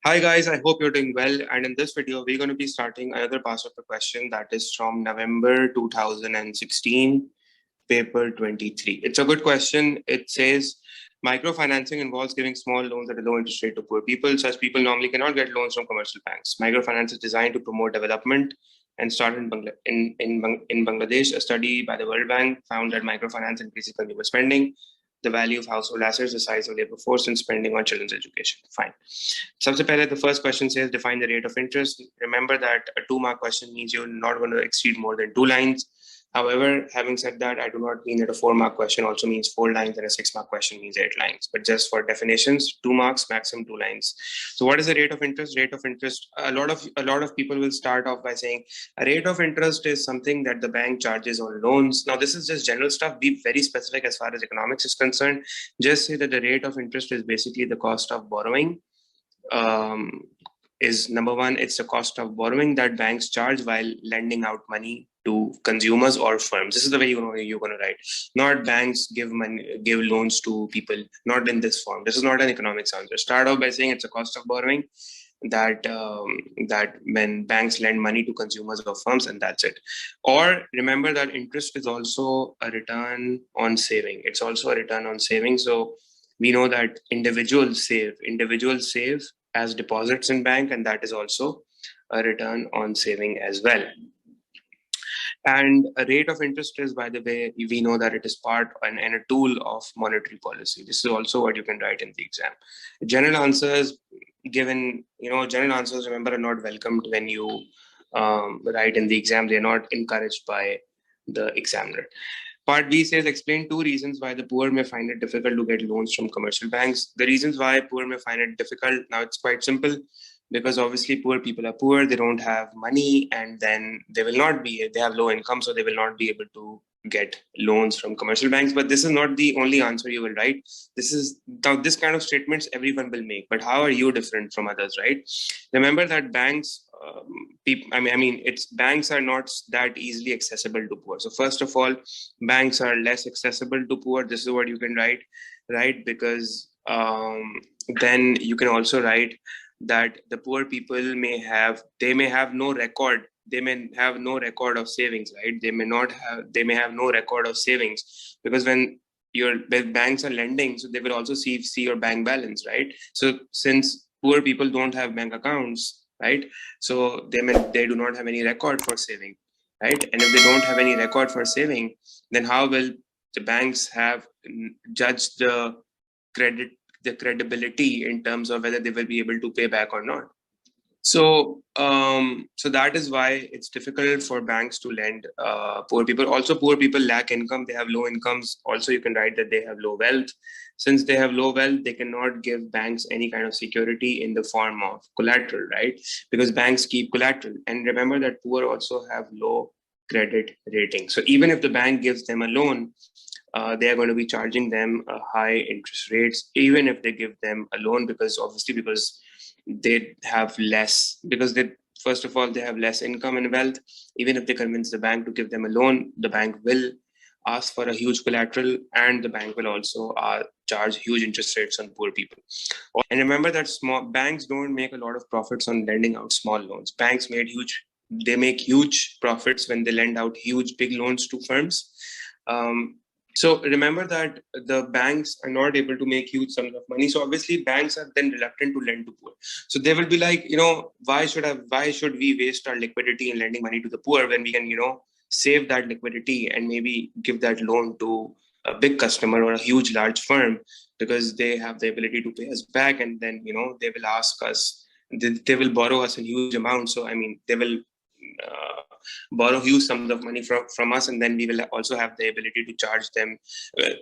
Hi guys, I hope you're doing well. And in this video, we're going to be starting another past paper question that is from November 2016, paper 23. It's a good question. It says microfinancing involves giving small loans at a low interest rate to poor people. Such people normally cannot get loans from commercial banks. Microfinance is designed to promote development and started in Bangladesh. A study by the World Bank found that microfinance increases consumer spending, the value of household assets, the size of labor force, and spending on children's education. Fine. सबसे पहले the first question says define the rate of interest. Remember that a 2-mark question means you're not going to exceed more than 2 lines. However, having said that, I do not mean that a 4-mark question also means 4 lines and a 6-mark question means 8 lines. But just for definitions, 2 marks, maximum 2 lines. So what is the rate of interest? Rate of interest, a lot of people will start off by saying a rate of interest is something that the bank charges on loans. Now, this is just general stuff. Be very specific as far as economics is concerned. Just say that the rate of interest is basically the cost of borrowing. Is number one, it's the cost of borrowing that banks charge while lending out money to consumers or firms. This is the way you're going to write. Not banks give loans to people, not in this form. This is not an economics answer. Start off by saying it's a cost of borrowing that when banks lend money to consumers or firms, and that's it. Or remember that interest is also a return on saving. It's also a return on saving. So we know that individuals save as deposits in bank, and that is also a return on saving as well. And a rate of interest is, by the way, we know that it is part and a tool of monetary policy. This is also what you can write in the exam. General answers general answers, remember, are not welcomed when you write in the exam. They're not encouraged by the examiner. Part B says explain 2 reasons why the poor may find it difficult to get loans from commercial banks. The reasons why poor may find it difficult, now it's quite simple, because obviously poor people are poor, they don't have money, and then they have low income, so they will not be able to get loans from commercial banks. But this is not the only answer you will write. This kind of statements everyone will make, but how are you different from others, right? Remember that banks banks are not that easily accessible to poor. So first of all, banks are less accessible to poor. This is what you can write, right? Because then you can also write that the poor people may have no record. They may have no record of savings, right? They may have no record of savings, because when banks are lending, so they will also see your bank balance, right? So since poor people don't have bank accounts, right? So they do not have any record for saving, right? And if they don't have any record for saving, then how will the banks have judged the credibility in terms of whether they will be able to pay back or not? So that is why it's difficult for banks to lend poor people. Also, poor people lack income. They have low incomes. Also, you can write that they have low wealth. Since they have low wealth, they cannot give banks any kind of security in the form of collateral, right? Because banks keep collateral. And remember that poor also have low credit rating. So even if the bank gives them a loan, they are going to be charging them high interest rates, even if they give them a loan, because they have less, first of all, they have less income and wealth. Even if they convince the bank to give them a loan, the bank will ask for a huge collateral, and the bank will also charge huge interest rates on poor people. And remember that small banks don't make a lot of profits on lending out small loans. Banks make huge profits when they lend out big loans to firms. So remember that the banks are not able to make huge sums of money. So obviously banks are then reluctant to lend to poor. So they will be like, why should we waste our liquidity in lending money to the poor when we can, save that liquidity and maybe give that loan to a big customer or a huge large firm, because they have the ability to pay us back, and then they will ask us, they will borrow us in huge amounts. So they will borrow huge sums of money from us, and then we will also have the ability to charge them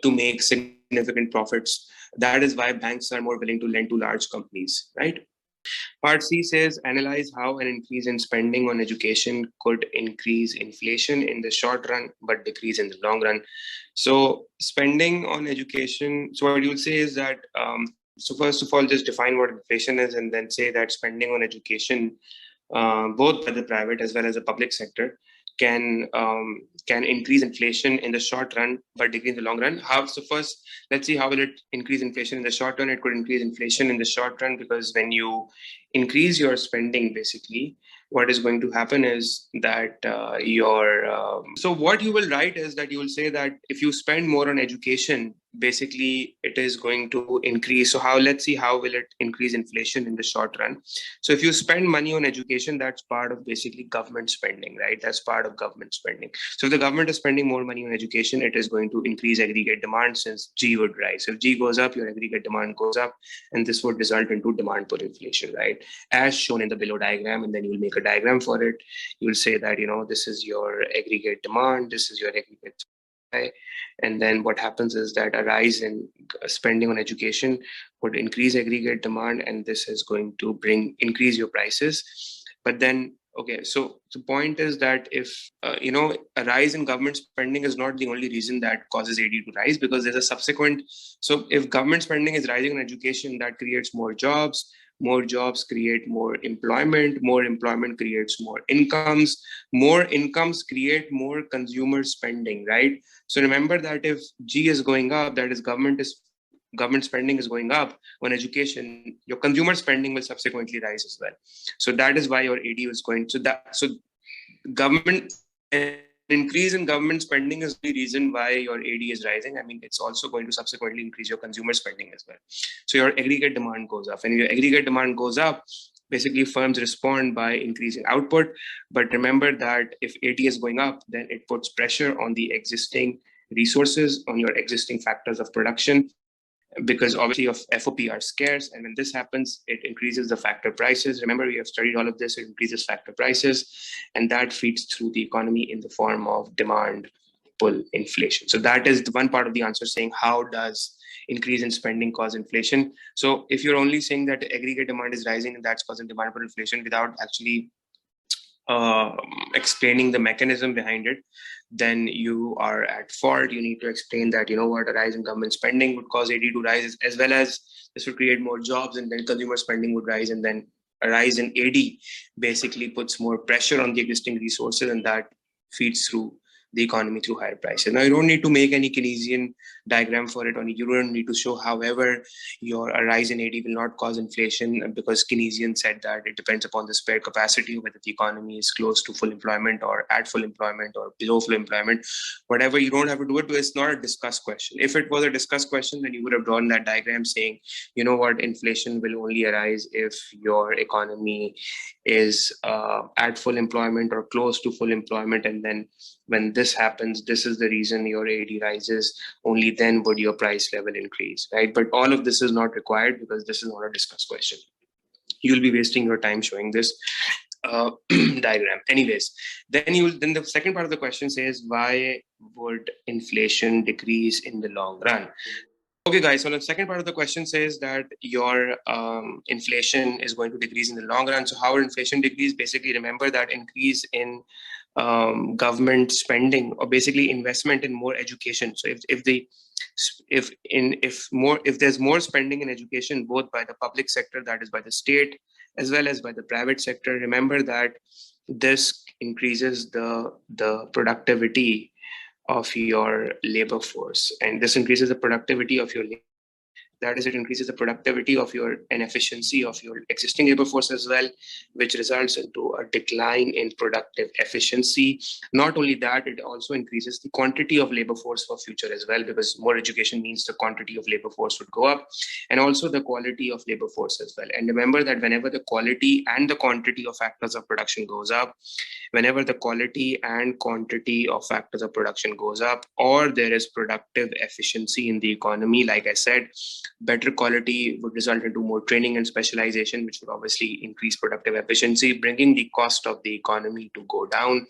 to make significant profits. That is why banks are more willing to lend to large companies, right? Part C says analyze how an increase in spending on education could increase inflation in the short run but decrease in the long run. So spending on education, so what you'll say is that so first of all, just define what inflation is, and then say that spending on education, both by the private as well as the public sector, can increase inflation in the short run but decrease in the long run. So first, let's see how will it increase inflation in the short run. It could increase inflation in the short run because when you increase your spending, basically what is going to happen is that so what you will write is that you will say that if you spend more on education, basically it is going to increase. So let's see how will it increase inflation in the short run. So if you spend money on education, that's part of basically government spending, right? That's part of government spending. So if the government is spending more money on education, it is going to increase aggregate demand since G would rise. So if G goes up, your aggregate demand goes up, and this would result into demand pull inflation, right? As shown in the below diagram, and then you will make a diagram for it. You will say that, this is your aggregate demand, this is your aggregate supply. And then what happens is that a rise in spending on education would increase aggregate demand, and this is going to increase your prices. But then, okay, so the point is that if, a rise in government spending is not the only reason that causes AD to rise, because there's a subsequent, so if government spending is rising on education, that creates more jobs create more employment creates more incomes create more consumer spending, right? So remember that if G is going up, that is government spending is going up on education, your consumer spending will subsequently rise as well. So that is why your AD is going to that. So government increase in government spending is the reason why your AD is rising. I mean, it's also going to subsequently increase your consumer spending as well. So your aggregate demand goes up. And if your aggregate demand goes up, basically firms respond by increasing output. But remember that if AD is going up, then it puts pressure on the existing resources, on your existing factors of production, because obviously of FOP are scarce. And when this happens, it increases the factor prices. Remember, we have studied all of this, it increases factor prices, and that feeds through the economy in the form of demand pull inflation. So that is the one part of the answer, saying how does increase in spending cause inflation. So if you're only saying that aggregate demand is rising and that's causing demand pull inflation without actually explaining the mechanism behind it, then you are at fault. You need to explain that, a rise in government spending would cause AD to rise, as well as this would create more jobs, and then consumer spending would rise, and then a rise in AD basically puts more pressure on the existing resources, and that feeds through the economy through higher prices. Now, you don't need to make any Keynesian diagram for it, or you don't need to show, however, a rise in AD will not cause inflation, because Keynesian said that it depends upon the spare capacity, whether the economy is close to full employment or at full employment or below full employment. Whatever, you don't have to do it, because it's not a discuss question. If it was a discuss question, then you would have drawn that diagram saying, inflation will only arise if your economy is at full employment or close to full employment, and then when this happens, this is the reason your AD rises. Only then would your price level increase, right? But all of this is not required, because this is not a discuss question. You'll be wasting your time showing this diagram. Anyways, then the second part of the question says, why would inflation decrease in the long run? Okay, guys, so the second part of the question says that your inflation is going to decrease in the long run. So how will inflation decrease? Basically, remember that increase in government spending, or basically investment in more education. So if there's more spending in education, both by the public sector, that is by the state, as well as by the private sector, remember that this increases the productivity of your labor force, and this increases the productivity of your labor. That is, it increases the productivity of and efficiency of your existing labor force as well, which results into a decline in productive efficiency. Not only that, it also increases the quantity of labor force for future as well, because more education means the quantity of labor force would go up, and also the quality of labor force as well. And remember that whenever the quality and the quantity of factors of production goes up, whenever the quality and quantity of factors of production goes up, or there is productive efficiency in the economy, like I said, better quality would result into more training and specialization, which would obviously increase productive efficiency, bringing the cost of the economy to go down.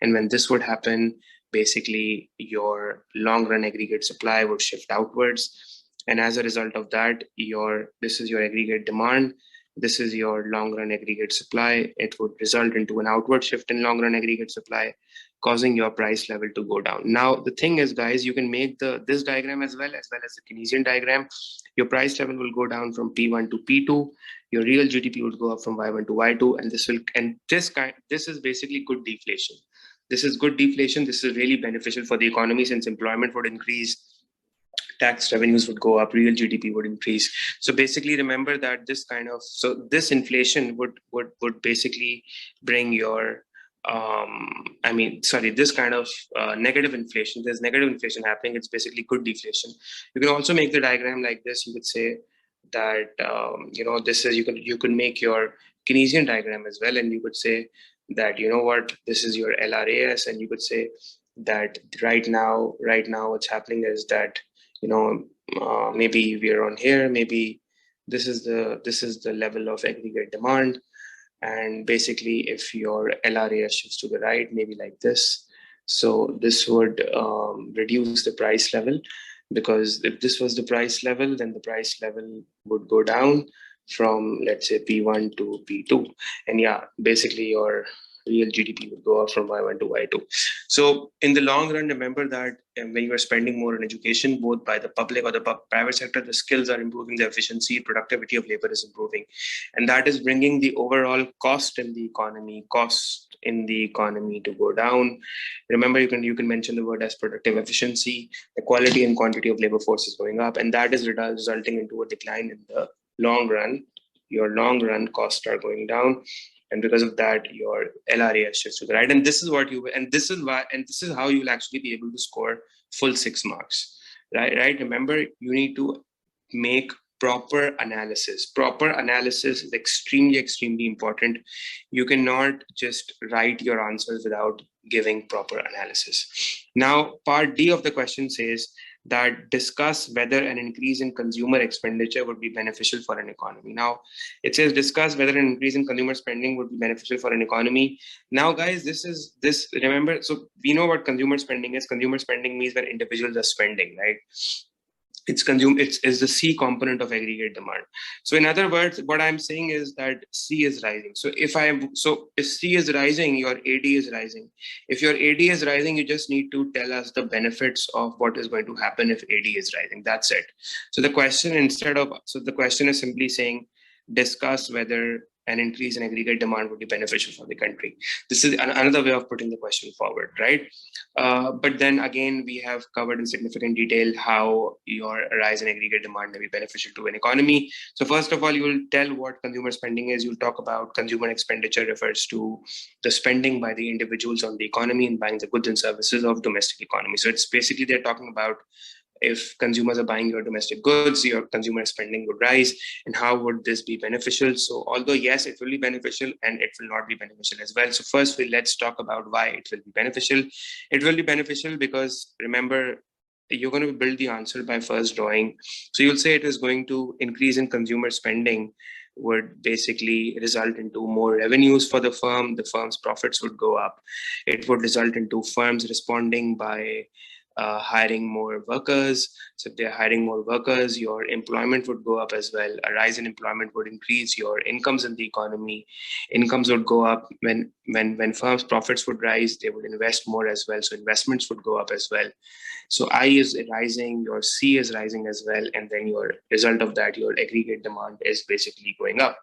And when this would happen, basically your long run aggregate supply would shift outwards. And as a result of that, this is your aggregate demand, this is your long run aggregate supply. It would result into an outward shift in long run aggregate supply, causing your price level to go down. Now, the thing is, guys, you can make this diagram as well as the Keynesian diagram. Your price level will go down from P1 to P2. Your real GDP would go up from Y1 to Y2, and this is basically good deflation. this is good deflation. This is really beneficial for the economy since employment would increase, tax revenues would go up, real GDP would increase. So basically, remember that this inflation would basically bring your this kind of negative inflation. There's negative inflation happening. It's basically good deflation. You can also make the diagram like this. You could say that this is you can make your Keynesian diagram as well, and you could say that this is your LRAS, and you could say that right now what's happening is that maybe we are on here, maybe this is the level of aggregate demand, and basically if your LRAS shifts to the right, maybe like this, so this would reduce the price level, because if this was the price level, then the price level would go down from, let's say, P1 to P2, and basically your real GDP would go up from Y1 to Y2. So in the long run, remember that when you are spending more on education, both by the public or the private sector, the skills are improving, the efficiency, productivity of labor is improving. And that is bringing the overall cost in the economy to go down. Remember, you can mention the word as productive efficiency. The quality and quantity of labor force is going up, and that is resulting into a decline in the long run. Your long run costs are going down. And because of that, your LRAS shifts to the right. And this is this is how you will actually be able to score full 6 marks, right? Remember, you need to make proper analysis. Proper analysis is extremely, extremely important. You cannot just write your answers without giving proper analysis. Now, part D of the question says that discuss whether an increase in consumer expenditure would be beneficial for an economy. Now, it says discuss whether an increase in consumer spending would be beneficial for an economy. Now, guys, remember, so we know what consumer spending is. Consumer spending means when individuals are spending, right? It's the C component of aggregate demand. So in other words, what I'm saying is that C is rising. So if C is rising, your AD is rising. If your AD is rising, you just need to tell us the benefits of what is going to happen if AD is rising. That's it. So the question is simply saying, discuss whether an increase in aggregate demand would be beneficial for the country. This is another way of putting the question forward, right? But then again, we have covered in significant detail how your rise in aggregate demand may be beneficial to an economy. So first of all, you will tell what consumer spending is. You'll talk about consumer expenditure refers to the spending by the individuals on the economy and buying the goods and services of domestic economy. So it's basically they're talking about if consumers are buying your domestic goods, your consumer spending would rise, and how would this be beneficial? So although yes, it will be beneficial and it will not be beneficial as well. So first, let's talk about why it will be beneficial. It will be beneficial because, remember, you're going to build the answer by first drawing. So you'll say it is going to increase in consumer spending would basically result into more revenues for the firm. The firm's profits would go up. It would result into firms responding by hiring more workers. So if they're hiring more workers, your employment would go up as well. A rise in employment would increase your incomes in the economy. Incomes would go up. When firms' profits would rise, they would invest more as well. So investments would go up as well. So I is rising, your C is rising as well, and then your result of that, your aggregate demand is basically going up.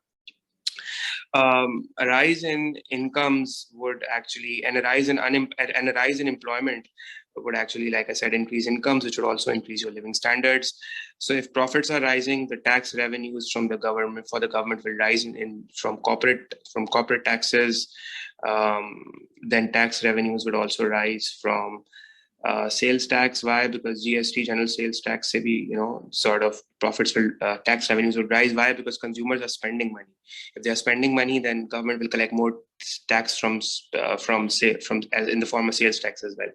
A rise in incomes would actually, and a rise in employment would actually, like I said, increase incomes, which would also increase your living standards. So if profits are rising, the tax revenues from the government will rise from corporate taxes. Then tax revenues would also rise from sales tax. Why? Because GST, general sales tax, sort of profits will tax revenues will rise. Why? Because consumers are spending money. If they are spending money, then government will collect more tax from in the form of sales tax as well.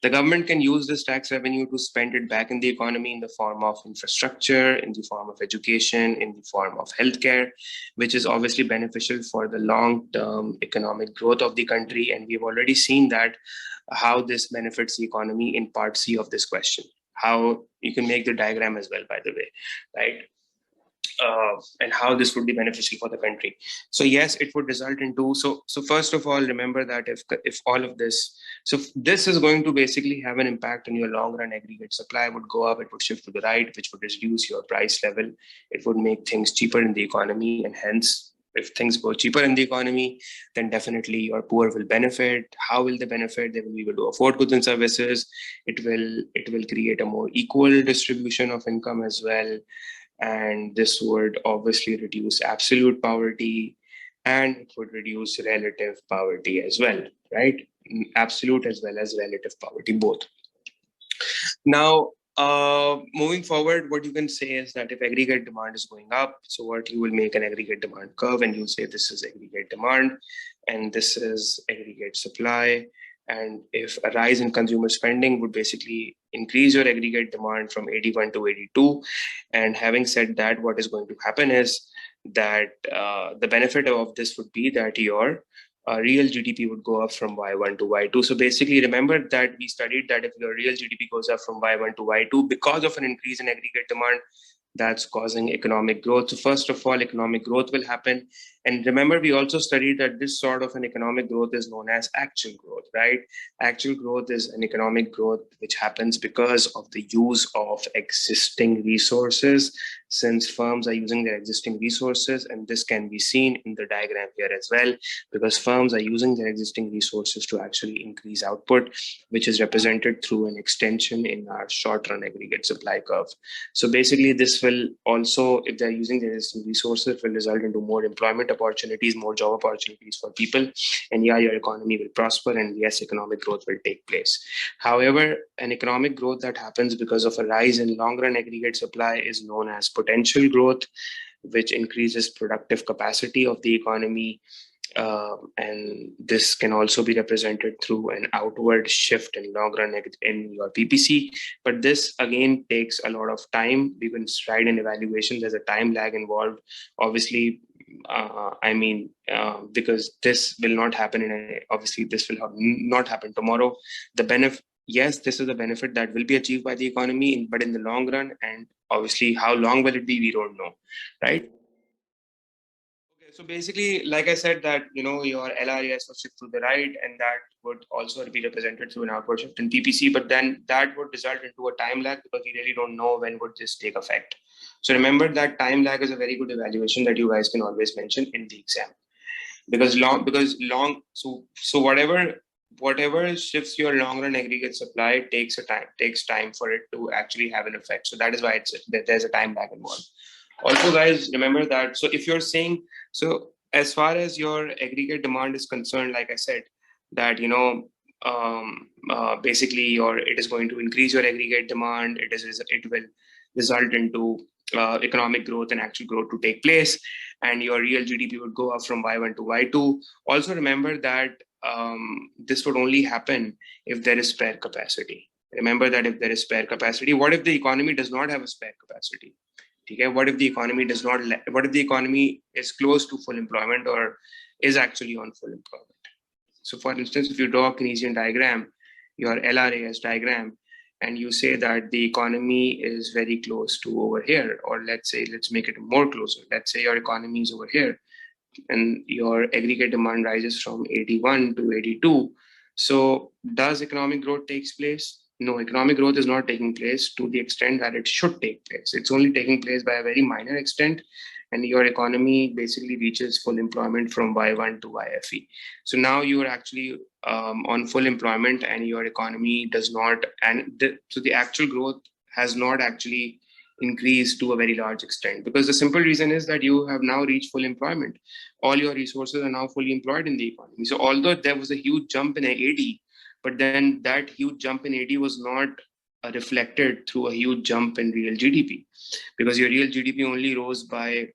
The government can use this tax revenue to spend it back in the economy in the form of infrastructure, in the form of education, in the form of healthcare, which is obviously beneficial for the long-term economic growth of the country. And we've already seen that how this benefits the economy in part C of this question. How you can make the diagram as well, by the way, right? And how this would be beneficial for the country. So yes, it would result into, so first of all, remember that if all of this, so this is going to basically have an impact on your long run aggregate supply would go up, it would shift to the right, which would reduce your price level. It would make things cheaper in the economy, and hence if things go cheaper in the economy, then definitely your poor will benefit. How will they benefit? They will be able to afford goods and services. It will create a more equal distribution of income as well. And this would obviously reduce absolute poverty, and it would reduce relative poverty as well, right? Absolute as well as relative poverty, both. Now, moving forward, what you can say is that if aggregate demand is going up, so what you will make an aggregate demand curve, and you'll say this is aggregate demand and this is aggregate supply. And if a rise in consumer spending would basically increase your aggregate demand from 81 to 82. And having said that, what is going to happen is that the benefit of this would be that your real GDP would go up from Y1 to Y2. So basically, remember that we studied that if your real GDP goes up from Y1 to Y2 because of an increase in aggregate demand, that's causing economic growth. So first of all, economic growth will happen. And remember, we also studied that this sort of an economic growth is known as actual growth, right? Actual growth is an economic growth which happens because of the use of existing resources, since firms are using their existing resources. And this can be seen in the diagram here as well, because firms are using their existing resources to actually increase output, which is represented through an extension in our short-run aggregate supply curve. So basically, this will also, if they're using their existing resources, will result into more employment opportunities, more job opportunities for people. And yeah, your economy will prosper, and yes, economic growth will take place. However, an economic growth that happens because of a rise in long-run aggregate supply is known as potential growth, which increases productive capacity of the economy. And this can also be represented through an outward shift in long run in your PPC. But this again takes a lot of time. We can write an evaluation. There's a time lag involved. Obviously, because this will not happen obviously this will not happen tomorrow. The benefit, yes, this is a benefit that will be achieved by the economy, but in the long run, and obviously how long will it be, we don't know, right? So basically, like I said, that your LRAS was shift to the right, and that would also be represented through an outward shift in PPC. But then that would result into a time lag, because we really don't know when would this take effect. So remember that time lag is a very good evaluation that you guys can always mention in the exam, because so whatever shifts your long run aggregate supply takes time for it to actually have an effect. So that is why there's a time lag involved. Also, guys, remember that. So if you're saying, so as far as your aggregate demand is concerned, like I said, that basically it is going to increase your aggregate demand. It will result into economic growth and actual growth to take place, and your real GDP would go up from Y1 to Y2. Also remember that this would only happen if there is spare capacity. Remember that if there is spare capacity, what if the economy does not have a spare capacity? Okay, what if the economy does not? What if the economy is close to full employment or is actually on full employment? So, for instance, if you draw a Keynesian diagram, your LRAS diagram, and you say that the economy is very close to over here, or let's make it more closer. Let's say your economy is over here, and your aggregate demand rises from 81 to 82. So, does economic growth takes place? No, economic growth is not taking place to the extent that it should take place. It's only taking place by a very minor extent, and your economy basically reaches full employment from Y1 to YFE. So now you are actually on full employment, and your economy does not, so the actual growth has not actually increased to a very large extent, because the simple reason is that you have now reached full employment. All your resources are now fully employed in the economy. So although there was a huge jump in AD, but then that huge jump in AD was not reflected through a huge jump in real GDP, because your real GDP only rose by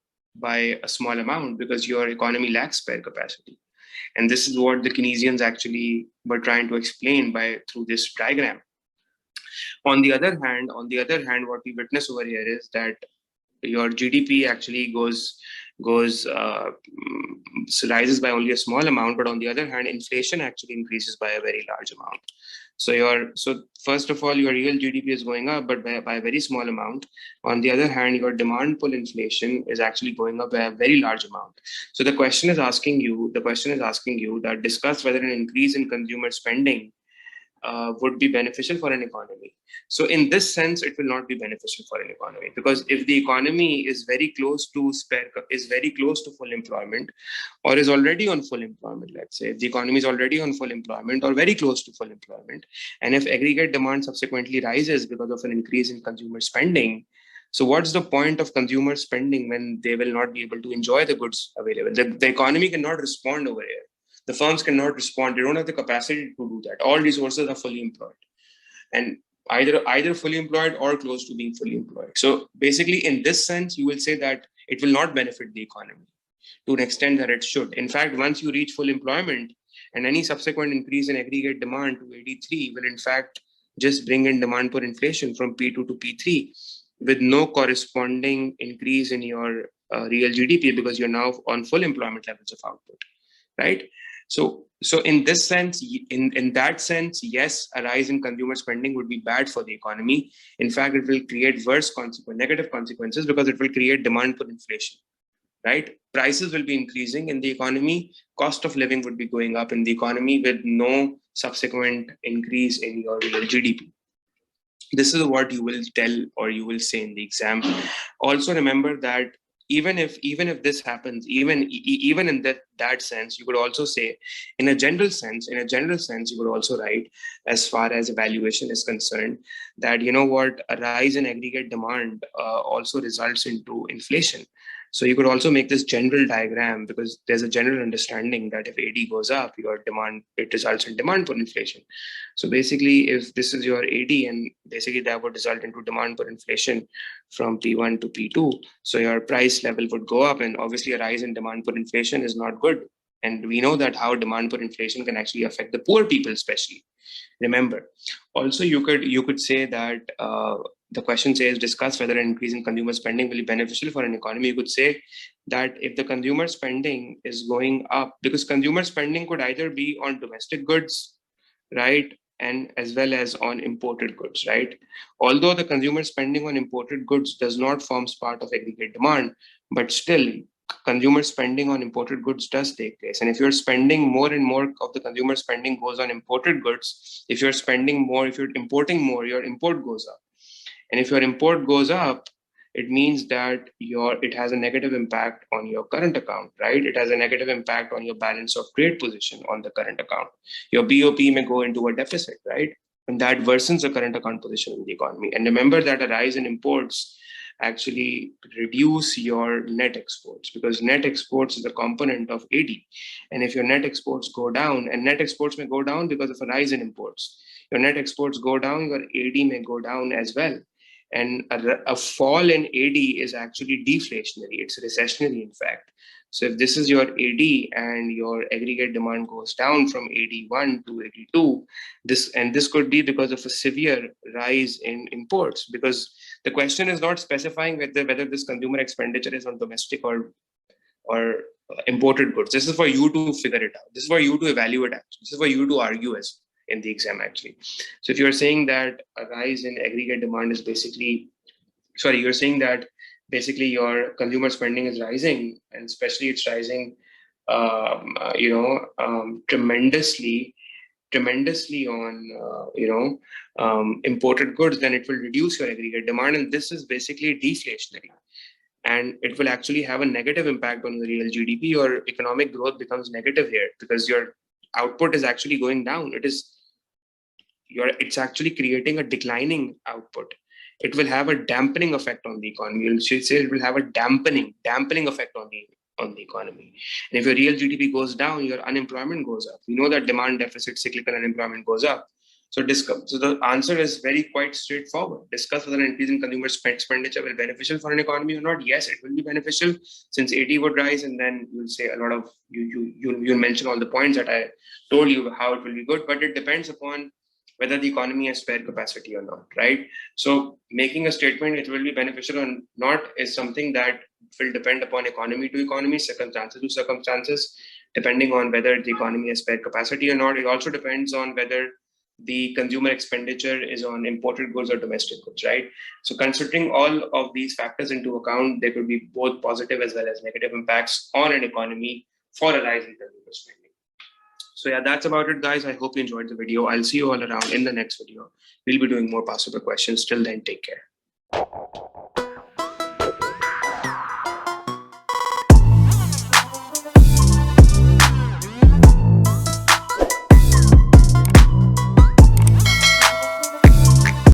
a small amount because your economy lacks spare capacity. And this is what the Keynesians actually were trying to explain through this diagram. On the other hand, what we witness over here is that your GDP actually rises by only a small amount, but on the other hand, inflation actually increases by a very large amount. So first of all, your real GDP is going up, but by a very small amount. On the other hand, your demand pull inflation is actually going up by a very large amount. So the question is asking you that discuss whether an increase in consumer spending would be beneficial for an economy. So in this sense, it will not be beneficial for an economy, because if the economy is very close to full employment, or is already on full employment, let's say if the economy is already on full employment or very close to full employment, and if aggregate demand subsequently rises because of an increase in consumer spending, so what's the point of consumer spending when they will not be able to enjoy the goods available? The economy cannot respond over here. The firms cannot respond. They don't have the capacity to do that. All resources are fully employed, and either fully employed or close to being fully employed. So basically, in this sense, you will say that it will not benefit the economy to an extent that it should. In fact, once you reach full employment, and any subsequent increase in aggregate demand to 83 will in fact just bring in demand for inflation from P2 to P3 with no corresponding increase in your real GDP, because you're now on full employment levels of output, right? So in this sense, in that sense, yes, a rise in consumer spending would be bad for the economy. In fact, it will create negative consequences, because it will create demand for inflation, right? Prices will be increasing in the economy. Cost of living would be going up in the economy with no subsequent increase in your real GDP. This is what you will tell or you will say in the exam. Also remember that even if this happens, even in that sense, you could also say, in a general sense, you could also write, as far as evaluation is concerned, that you know what, a rise in aggregate demand also results into inflation. So you could also make this general diagram, because there's a general understanding that if AD goes up, your demand, it results in demand for inflation. So basically, if this is your AD, and basically that would result into demand for inflation from P1 to P2, so your price level would go up, and obviously a rise in demand for inflation is not good. And we know that how demand for inflation can actually affect the poor people, especially. Remember, also you could say that the question says, discuss whether an increase in consumer spending will be beneficial for an economy. You could say that if the consumer spending is going up, because consumer spending could either be on domestic goods, right, and as well as on imported goods, right? Although the consumer spending on imported goods does not form part of aggregate demand, but still consumer spending on imported goods does take place. And if you're spending more and more of the consumer spending goes on imported goods, if you're spending more, if you're importing more, your import goes up. And if your import goes up, it means that it has a negative impact on your current account, right? It has a negative impact on your balance of trade position on the current account. Your BOP may go into a deficit, right? And that worsens the current account position in the economy. And remember that a rise in imports actually reduce your net exports, because net exports is a component of AD. And if your net exports go down, and net exports may go down because of a rise in imports, your net exports go down, your AD may go down as well. And a fall in AD is actually deflationary. It's recessionary, in fact. So if this is your AD and your aggregate demand goes down from 81 to 82, this could be because of a severe rise in imports, because the question is not specifying whether this consumer expenditure is on domestic or imported goods. This is for you to figure it out. This is for you to evaluate. Actually. This is for you to argue as in the exam, actually. So if you're saying that a rise in aggregate demand is you're saying that basically your consumer spending is rising, and especially it's rising, tremendously on, imported goods, then it will reduce your aggregate demand. And this is basically deflationary. And it will actually have a negative impact on the real GDP. Your economic growth becomes negative here, because your output is actually going down. It's actually creating a declining output. It will have a dampening effect on the economy. You should say it will have a dampening effect on the economy. And if your real GDP goes down, your unemployment goes up. We know that demand deficit, cyclical unemployment goes up. So the answer is quite straightforward. Discuss whether an increase in consumer expenditure will be beneficial for an economy or not. Yes, it will be beneficial, since AD would rise, and then you'll say a lot of you'll mention all the points that I told you how it will be good, but it depends upon whether the economy has spare capacity or not, right? So making a statement it will be beneficial or not is something that will depend upon economy to economy, circumstances to circumstances, depending on whether the economy has spare capacity or not. It also depends on whether the consumer expenditure is on imported goods or domestic goods, right? So considering all of these factors into account, there could be both positive as well as negative impacts on an economy for a rise in consumer spending. So yeah, that's about it, guys. I hope you enjoyed the video. I'll see you all around in the next video. We'll be doing more past paper questions. Till then, take care.